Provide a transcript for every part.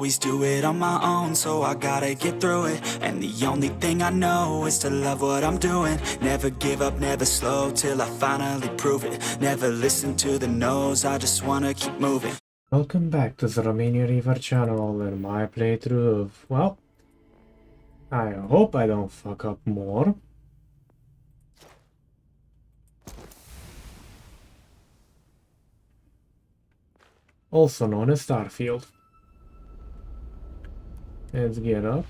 always do it on my own, so I gotta get through it. And the only thing I know is to love what I'm doing. Never give up, never slow, till I finally prove it. Never listen to the no's, I just wanna keep moving. Welcome back to the Romanian Reaver channel and my playthrough of, well, I hope I don't fuck up more. Also known as Starfield. Let's get up.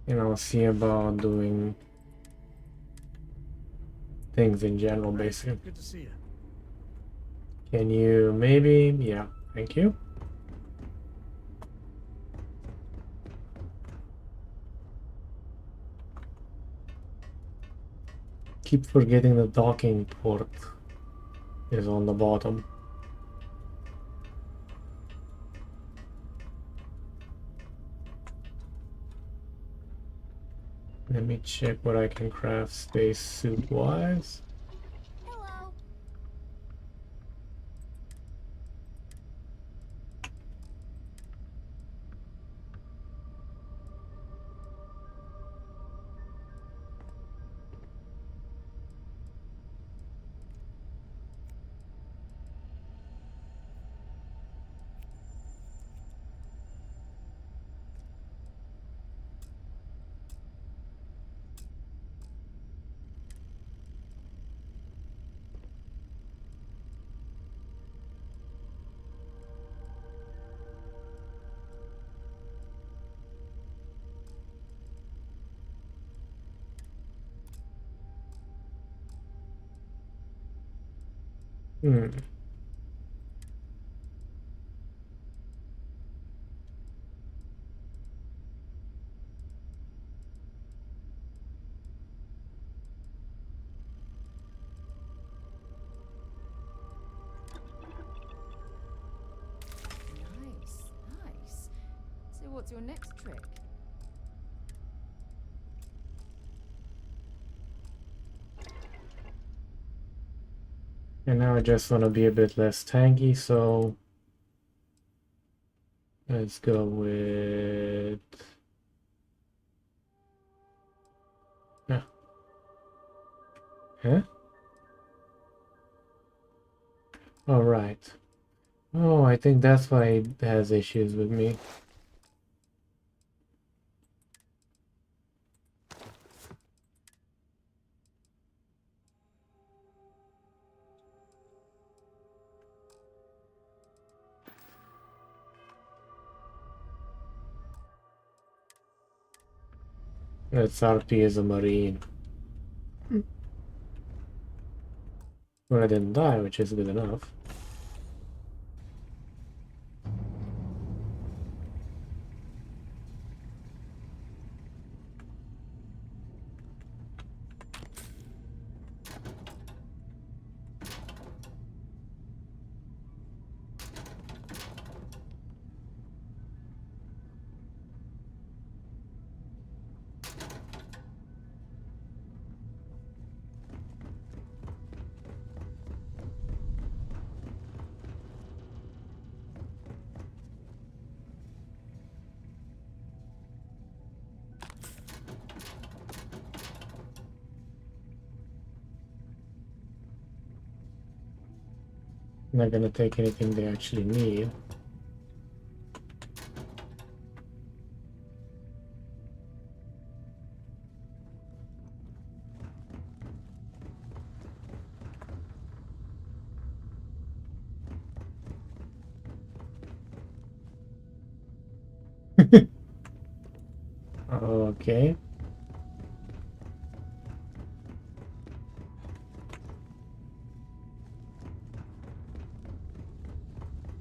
And I'll see about doing things in general, basically. Good to see you. Can you maybe? Yeah, thank you. Keep forgetting the docking port is on the bottom. Let me check what I can craft spacesuit wise. Hello. Nice. So what's your next trick? And now I just want to be a bit less tanky, so let's go with... Huh? Alright. Oh, I think that's why it has issues with me. Let's RP as a marine. Well, I didn't die, which is good enough. Not gonna take anything they actually need. Okay.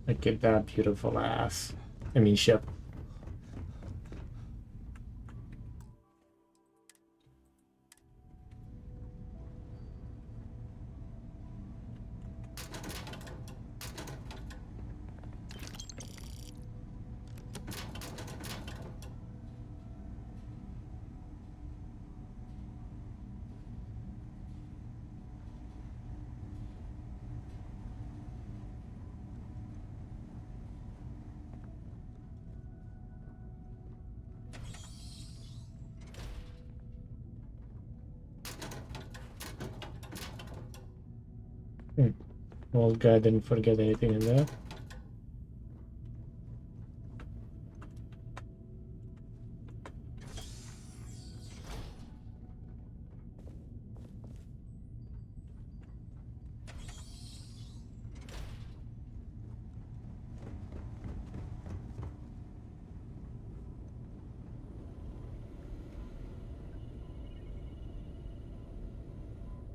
Look at that beautiful ass. I mean ship. Old guy didn't forget anything in there.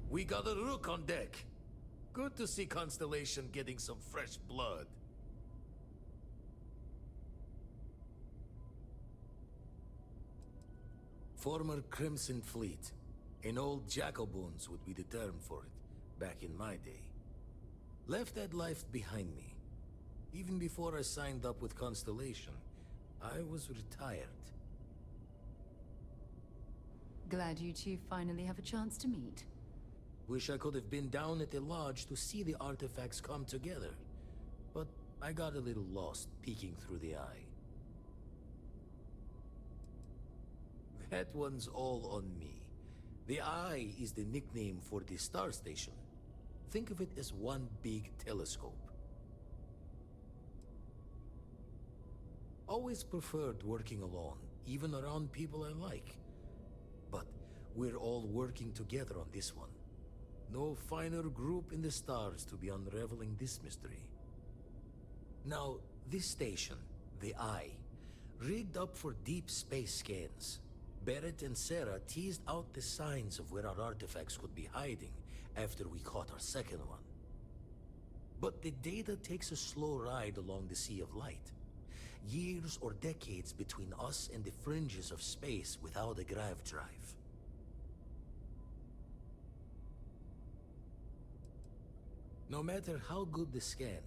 We got a rook on deck. Good to see Constellation getting some fresh blood. Former Crimson Fleet. An old Jacoboons would be the term for it, back in my day. Left that life behind me. Even before I signed up with Constellation, I was retired. Glad you two finally have a chance to meet. Wish I could have been down at the lodge to see the artifacts come together. But I got a little lost peeking through the eye. That one's all on me. The Eye is the nickname for the star station. Think of it as one big telescope. Always preferred working alone, even around people I like. But we're all working together on this one. No finer group in the stars to be unraveling this mystery. Now, this station, the Eye, rigged up for deep space scans. Barrett and Sarah teased out the signs of where our artifacts could be hiding after we caught our second one. But the data takes a slow ride along the Sea of Light. Years or decades between us and the fringes of space without a grav drive. No matter how good the scan,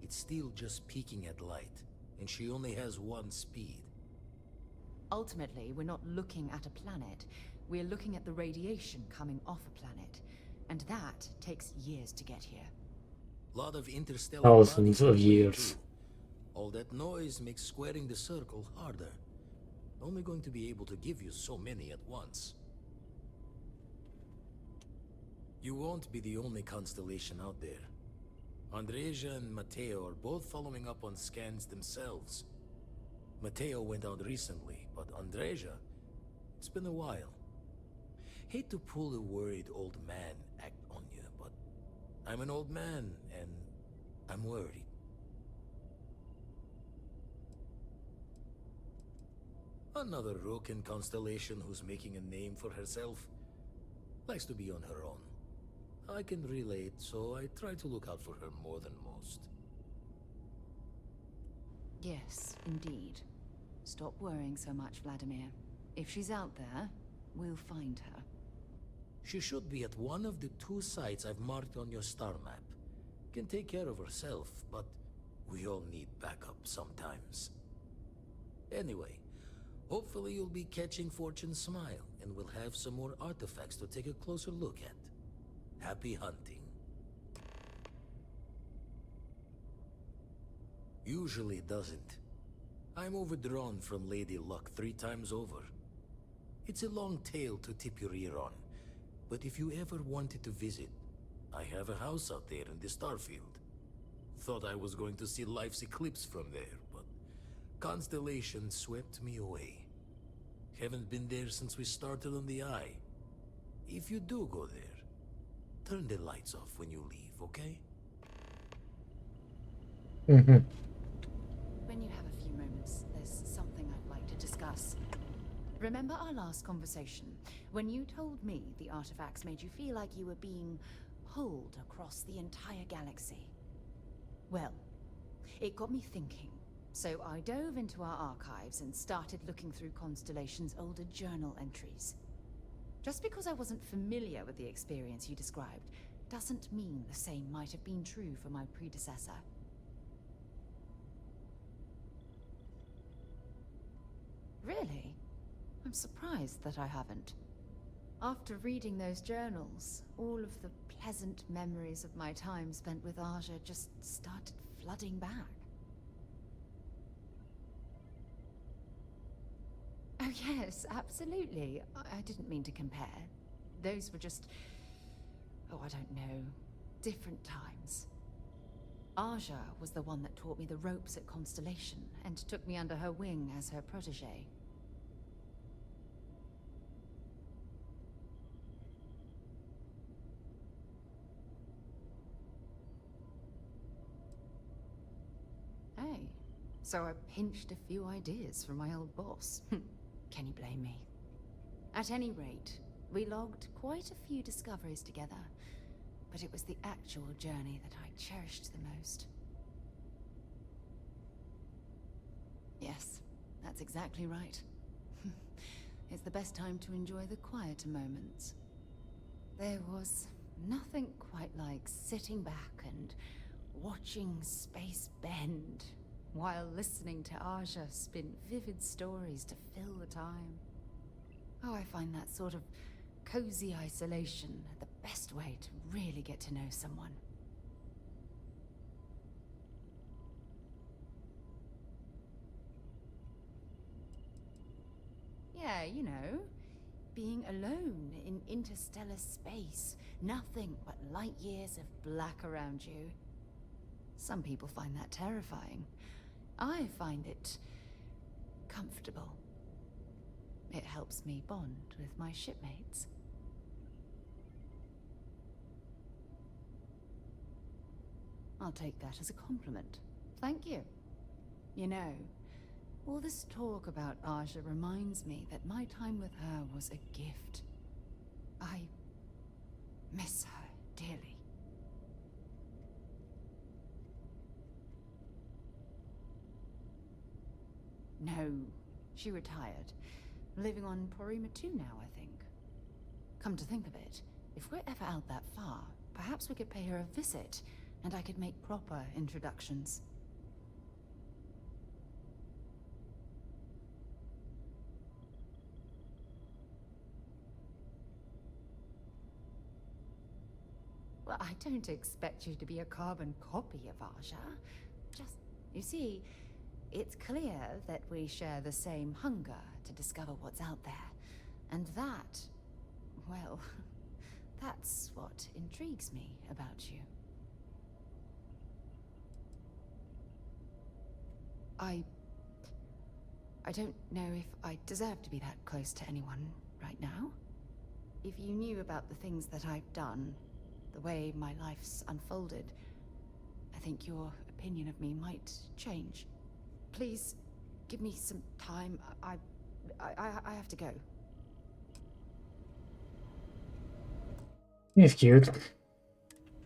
it's still just peeking at light, and she only has one speed. Ultimately, we're not looking at a planet. We're looking at the radiation coming off a planet. And that takes years to get here. Lot of interstellar Thousands bodies of in the way, years. too. All that noise makes squaring the circle harder. Only going to be able to give you so many at once. You won't be the only constellation out there. Andreja and Matteo are both following up on scans themselves. Matteo went out recently, but Andreja, it's been a while. Hate to pull a worried old man act on you, but I'm an old man, and I'm worried. Another rook in Constellation who's making a name for herself. Likes to be on her own. I can relate, so I try to look out for her more than most. Yes, indeed. Stop worrying so much, Vladimir. If she's out there, we'll find her. She should be at one of the 2 sites I've marked on your star map. Can take care of herself, but we all need backup sometimes. Anyway, hopefully you'll be catching Fortune's smile, and we'll have some more artifacts to take a closer look at. Happy hunting. Usually doesn't. I'm overdrawn from Lady Luck 3 times over. It's a long tale to tip your ear on, but if you ever wanted to visit, I have a house out there in the Starfield. Thought I was going to see life's eclipse from there, but Constellation swept me away. Haven't been there since we started on the Eye. If you do go there, turn the lights off when you leave, okay? When you have a few moments, there's something I'd like to discuss. Remember our last conversation, when you told me the artifacts made you feel like you were being pulled across the entire galaxy? Well, it got me thinking. So I dove into our archives and started looking through Constellation's older journal entries. Just because I wasn't familiar with the experience you described, doesn't mean the same might have been true for my predecessor. Really? I'm surprised that I haven't. After reading those journals, all of the pleasant memories of my time spent with Aja just started flooding back. Oh yes, absolutely. I didn't mean to compare. Those were just... oh, I don't know. different times. Aja was the one that taught me the ropes at Constellation and took me under her wing as her protege. Hey, so I pinched a few ideas from my old boss. Can you blame me? At any rate, we logged quite a few discoveries together, but it was the actual journey that I cherished the most. Yes, that's exactly right. It's the best time to enjoy the quieter moments. There was nothing quite like sitting back and watching space bend while listening to Aja spin vivid stories to fill the time. Oh, I find that sort of cozy isolation the best way to really get to know someone. Yeah, you know, being alone in interstellar space, nothing but light years of black around you. Some people find that terrifying. I find it comfortable. It helps me bond with my shipmates. I'll take that as a compliment. Thank you. You know, all this talk about Aja reminds me that my time with her was a gift. I miss her dearly. No, she retired. Living on Porima 2 now, I think. Come to think of it, if we're ever out that far, perhaps we could pay her a visit, and I could make proper introductions. Well, I don't expect you to be a carbon copy of Aja. Just, you see, it's clear that we share the same hunger to discover what's out there. And that, well, that's what intrigues me about you. I don't know if I deserve to be that close to anyone right now. If you knew about the things that I've done, the way my life's unfolded, I think your opinion of me might change. Please, give me some time. I have to go. He's cute.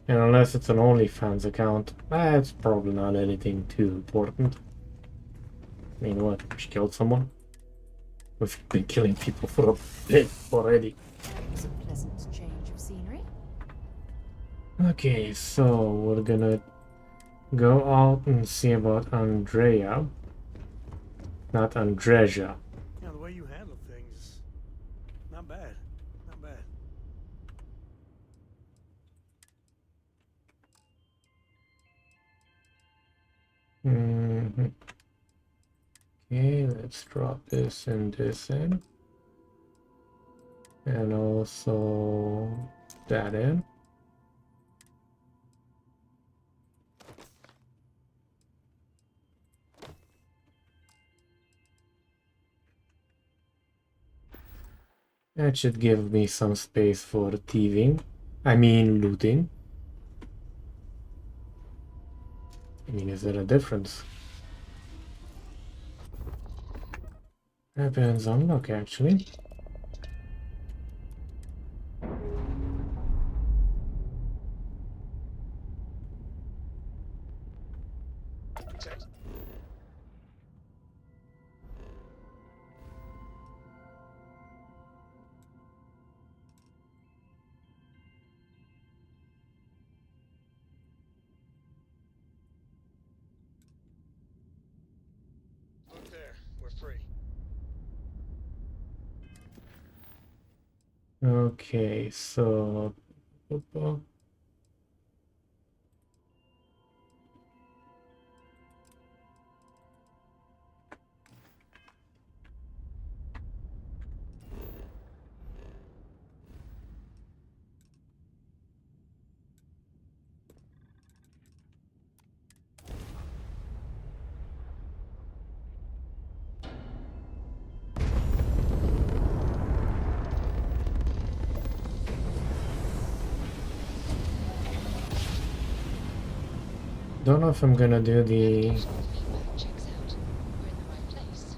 And unless it's an OnlyFans account, that's probably not anything too important. I mean, what? She killed someone? We've been killing people for a bit already. That was a pleasant change of scenery. Okay, so we're gonna go out and see about Andrea. Not Andreja. Yeah, the way you handle things, not bad, not bad. Okay, let's drop this and this in. And also that in. That should give me some space for thieving. I mean looting. I mean, is there a difference? Depends on luck, actually. Look there, we're free. Okay, so... Don't know if I'm gonna do the... Feedback checks out. We're in the right place.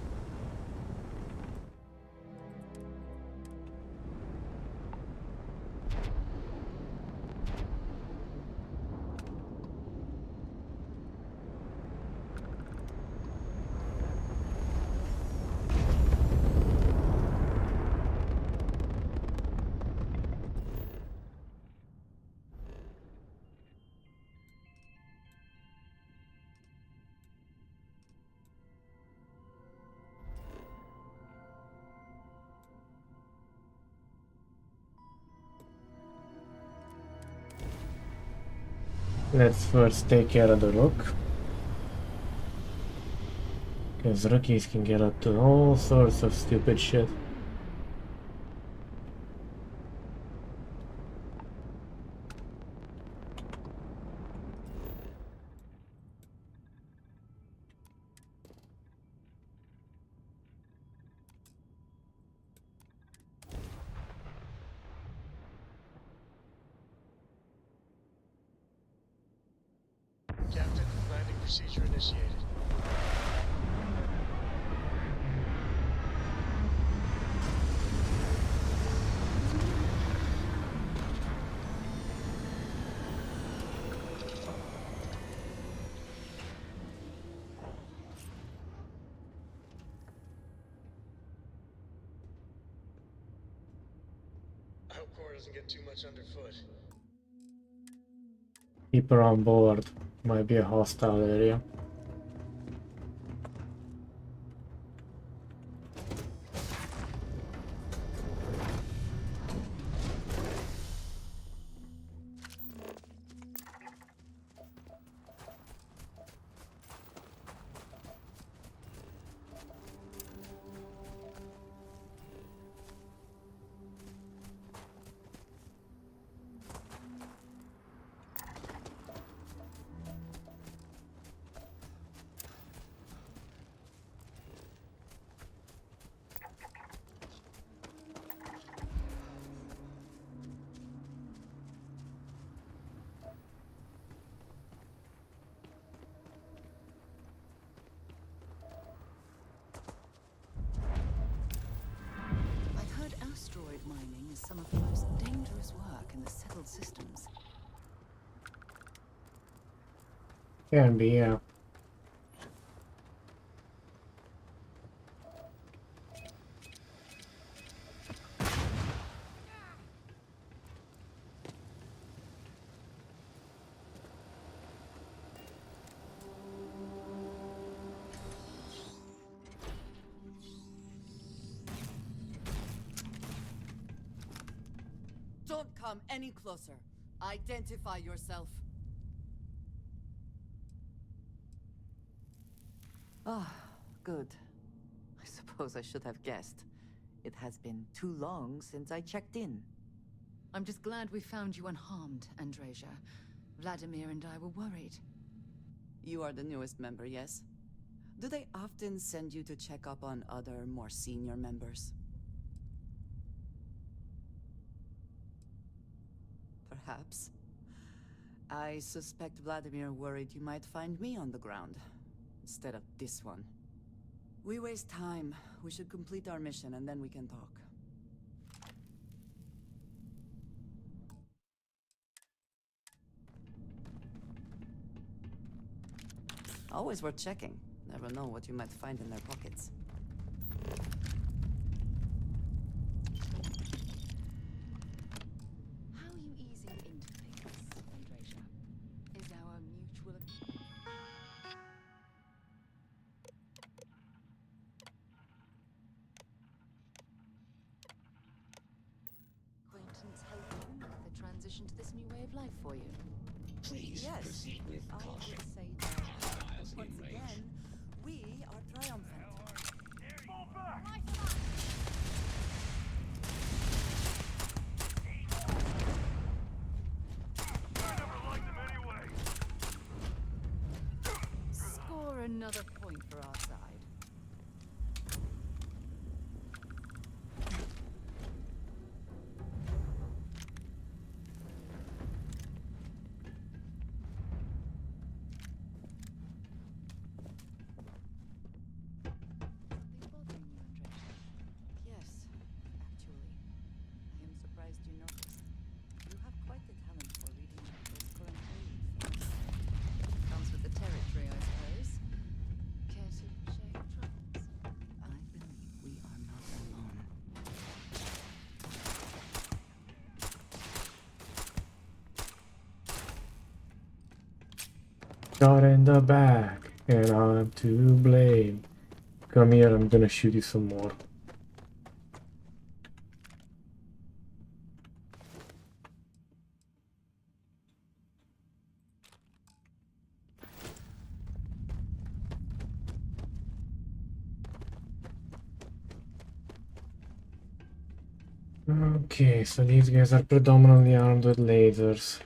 Let's first take care of the rook. Because rookies can get up to all sorts of stupid shit. Captain, landing procedure initiated. I hope Cora doesn't get too much underfoot. Keep her on board. Might be a hostile area. I've heard asteroid mining is some of the most dangerous work in the settled systems. Can be, yeah. Don't come any closer. Identify yourself. Ah, good. I suppose I should have guessed. It has been too long since I checked in. I'm just glad we found you unharmed, Andreja. Vladimir and I were worried. You are the newest member, yes? Do they often send you to check up on other, more senior members? Perhaps. I suspect Vladimir worried you might find me on the ground, instead of this one. We waste time. We should complete our mission and then we can talk. Always worth checking. Never know what you might find in their pockets. How are you easing into things, Andreja? Is our mutual... acquaintance helping with the transition to this new way of life for you? Please Yes, proceed with I would caution. say that Hostiles once in range. again, we are triumphant. Score another point for our side. Shot in the back, and I'm to blame. Come here, I'm gonna shoot you some more. Okay, so these guys are predominantly armed with lasers.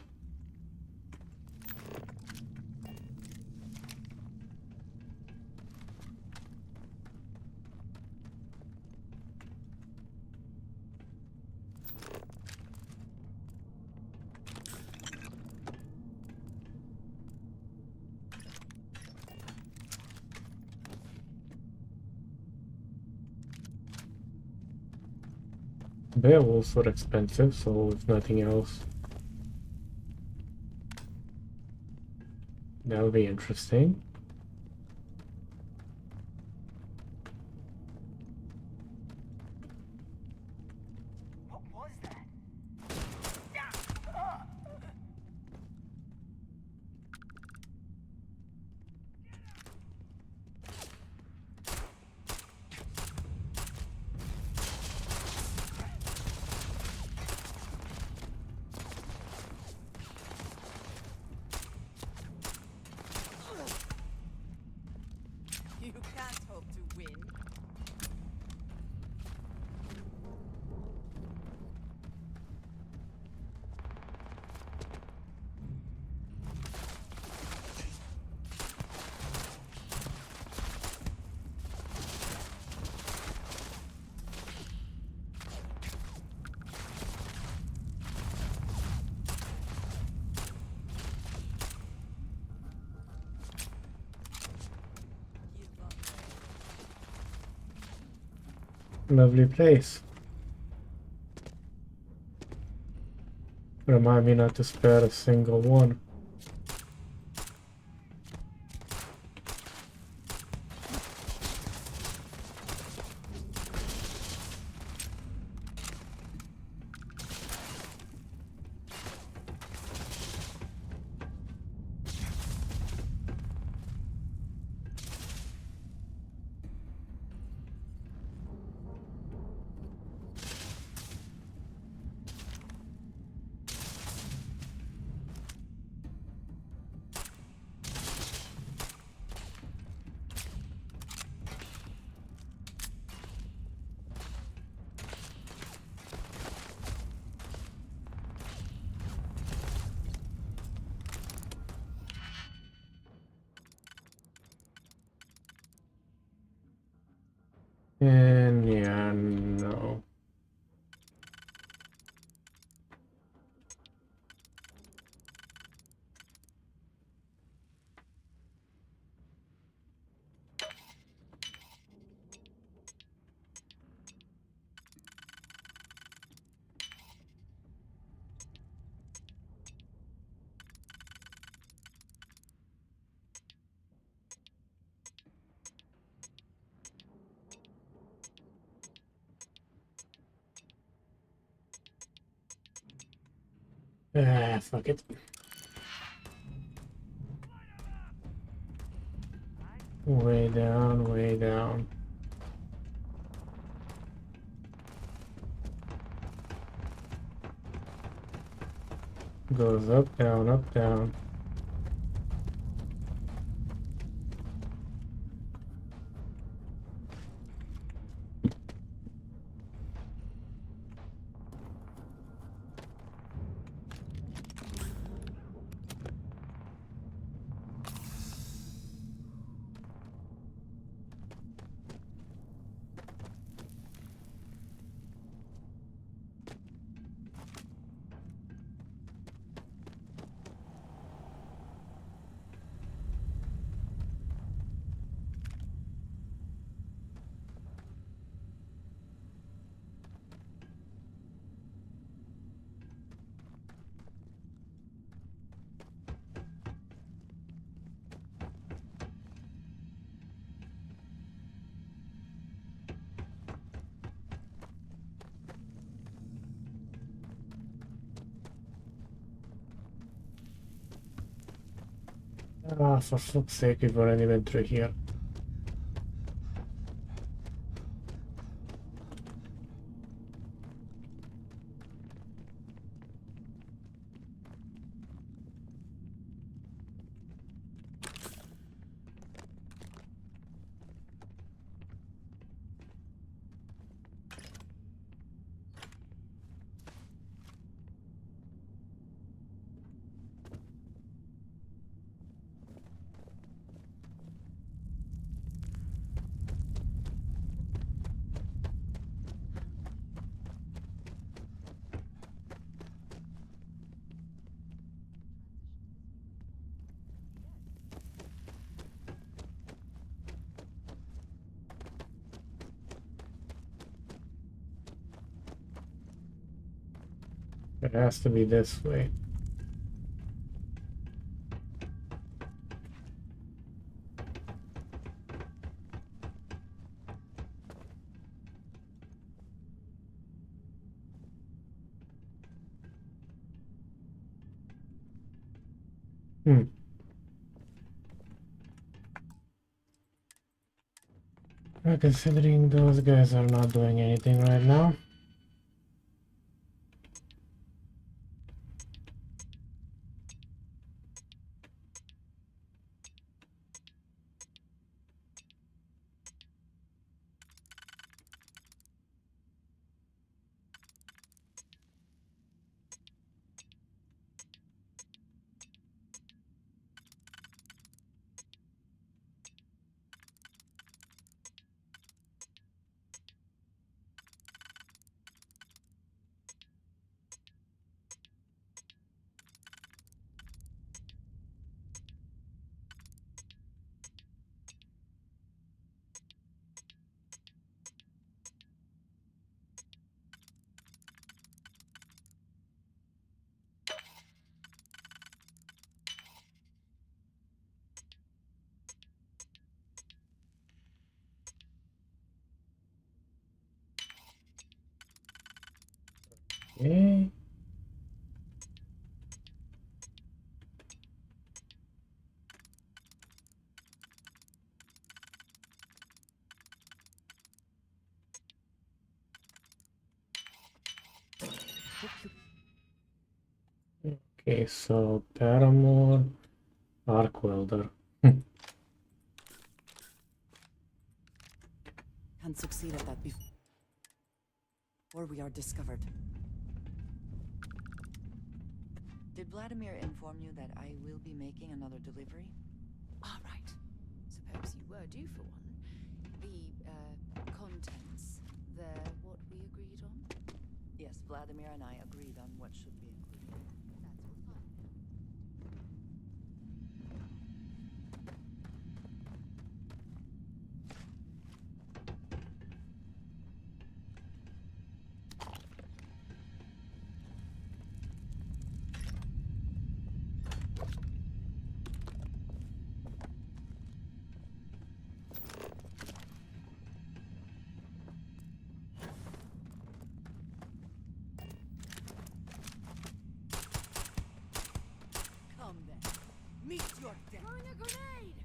Beowulfs are expensive, so if nothing else, that'll be interesting. You can't hope to win. Lovely place. Remind me not to spare a single one. And yeah, no. Ah, fuck it. Way down, way down. Goes up, down, up, down. Ah, for fuck's sake, we've already been through here. It has to be this way. Considering those guys are not doing anything right now. Okay. Okay, so Paramore, Arc Welder. Can't succeed at that before we are discovered. Did Vladimir inform you that I will be making another delivery? All right. Suppose you were due for one. The contents, they're what we agreed on? Yes, Vladimir and I agreed on what should be included. That's all fine. Come then. Meet your death. Throwing a grenade!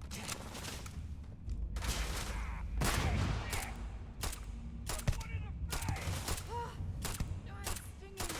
I'm stinging.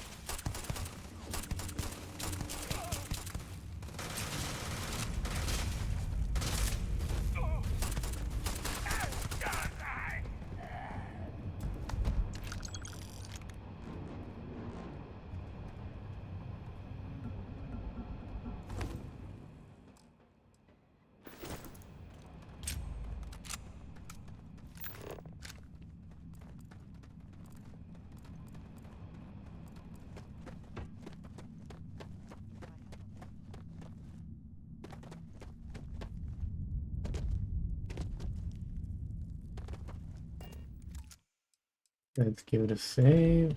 Let's give it a save.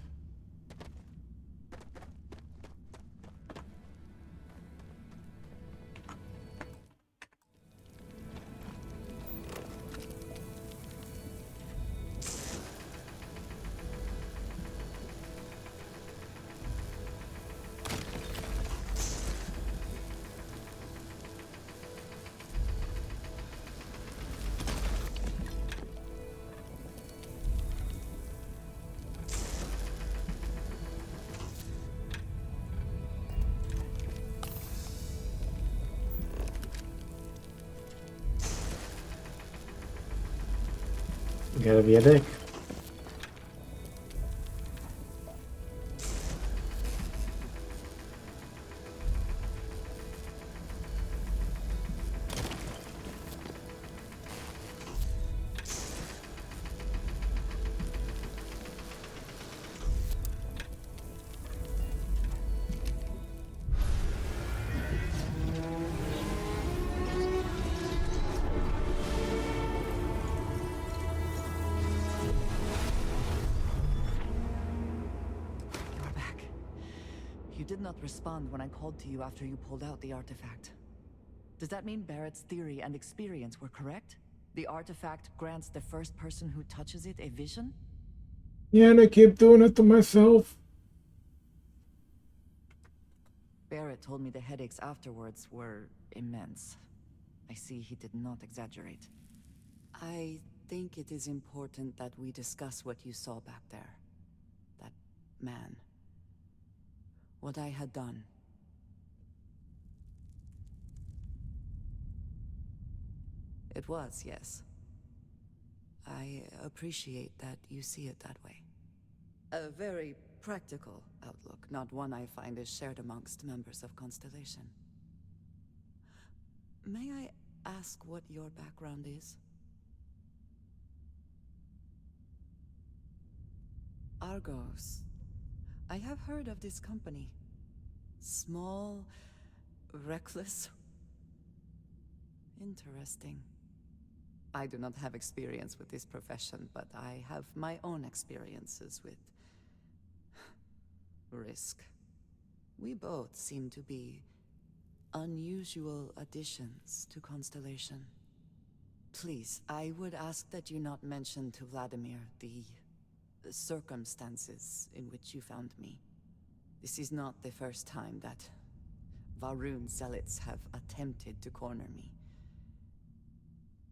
gotta be a dick. You did not respond when I called to you after you pulled out the artifact. Does that mean Barrett's theory and experience were correct? The artifact grants the first person who touches it a vision? Yeah, and I keep doing it to myself. Barrett told me the headaches afterwards were immense. I see he did not exaggerate. I think it is important that we discuss what you saw back there. That man. What I had done. It was, yes. I appreciate that you see it that way. A very practical outlook, not one I find is shared amongst members of Constellation. May I ask what your background is? Argos. I have heard of this company. Small, reckless. Interesting. I do not have experience with this profession, but I have my own experiences with risk. We both seem to be unusual additions to Constellation. Please, I would ask that you not mention to Vladimir the circumstances in which you found me. This is not the first time that Va'ruun zealots have attempted to corner me.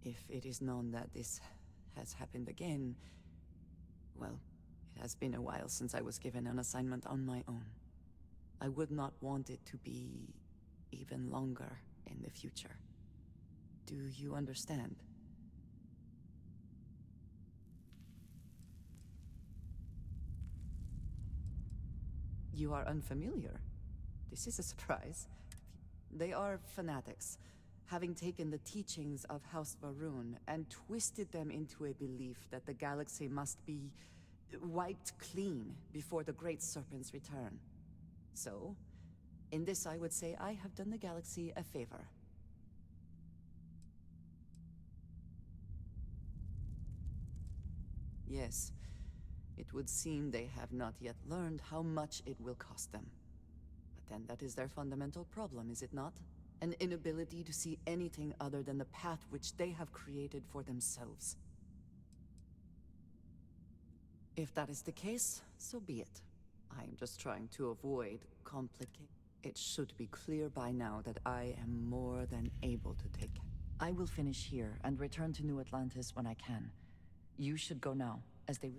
If it is known that this has happened again, well, it has been a while since I was given an assignment on my own. I would not want it to be even longer in the future. Do you understand? You are unfamiliar. This is a surprise. They are fanatics, having taken the teachings of House Va'ruun and twisted them into a belief that the galaxy must be wiped clean before the Great Serpent's return. So, in this I would say I have done the galaxy a favor. Yes, it would seem they have not yet learned how much it will cost them. But then that is their fundamental problem, is it not? An inability to see anything other than the path which they have created for themselves. If that is the case, so be it. I am just trying to avoid complications. It should be clear by now that I am more than able to take. I will finish here and return to New Atlantis when I can. You should go now, as they...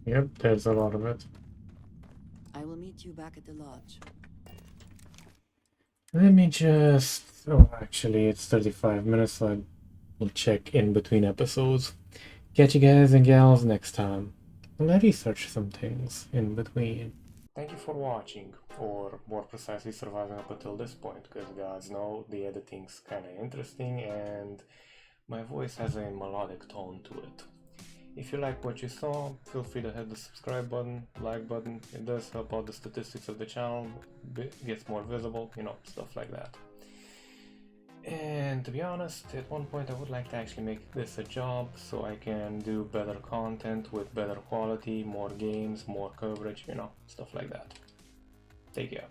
Yep, there's a lot of it. I will meet you back at the lodge. Let me just... Oh, actually, it's 35 minutes, so I will check in between episodes. Catch you guys and gals next time. I'll research some things in between. Thank you for watching, or more precisely surviving up until this point, because gods know the editing's kinda interesting and my voice has a melodic tone to it. If you like what you saw, feel free to hit the subscribe button, like button. It does help out the statistics of the channel, gets more visible, you know, stuff like that. And to be honest, at one point I would like to actually make this a job so I can do better content with better quality, more games, more coverage, you know, stuff like that. Take care.